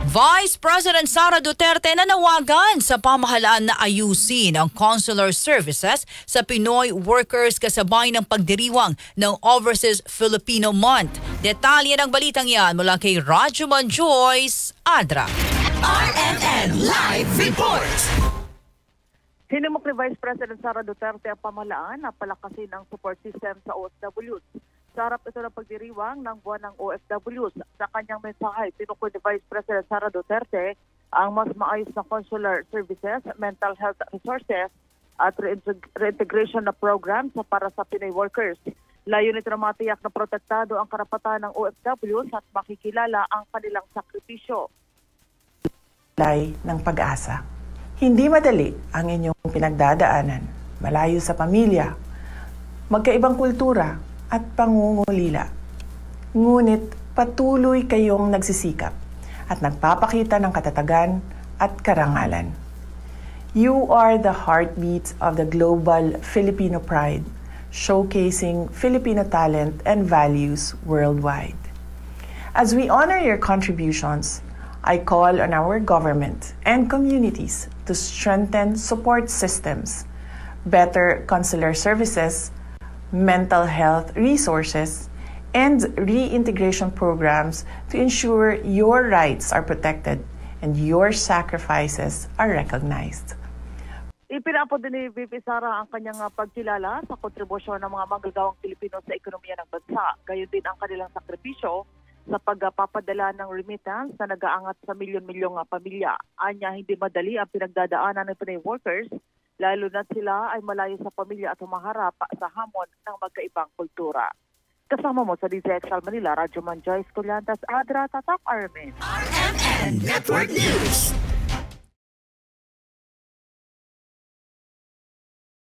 Vice President Sara Duterte nanawagan sa pamahalaan na ayusin ang consular services sa Pinoy workers kasabay ng pagdiriwang ng Overseas Filipino Month. Detalye ng balitang yan mula kay Rajuman Joyce Adra. RMN Live Report! Hinimok ni Vice President Sara Duterte ang pamahalaan na palakasin ang support system sa OFWs. Sa harap ito ng pagdiriwang ng buwan ng OFWs. Sa kanyang mensahe, tinukoy ni Vice President Sara Duterte ang mas maayos na consular services, mental health resources at reintegration na program para sa Pinoy workers. Layunin ito na matiyak na protektado ang karapatan ng OFWs at makikilala ang kanilang sakripisyo. Ng pag-asa. Hindi madali ang inyong pinagdadaanan. Malayo sa pamilya, magkaibang kultura at pangungulila. Ngunit patuloy kayong nagsisikap at nagpapakita ng katatagan at karangalan. You are the heartbeat of the global Filipino pride, showcasing Filipino talent and values worldwide. As we honor your contributions, I call on our government and communities to strengthen support systems, better consular services, mental health resources, and reintegration programs to ensure your rights are protected and your sacrifices are recognized. Ipinapod din ni VP Sara ang kanyang pagkilala sa kontribusyon ng mga manggagawang Pilipino sa ekonomiya ng bansa. Gayon din ang kanilang sakripisyo sa pagpapadala ng remittance na nag-aangat sa milyon-milyong pamilya. Anya, hindi madali ang pinagdadaanan ng Pinoy workers, lalo na sila ay malayo sa pamilya at humaharap sa hamon ng magkaibang kultura. Kasama mo sa DZXL Manila, Rajuman Joyce Collantas, Adra, Tatak, RMN. RMN Network News.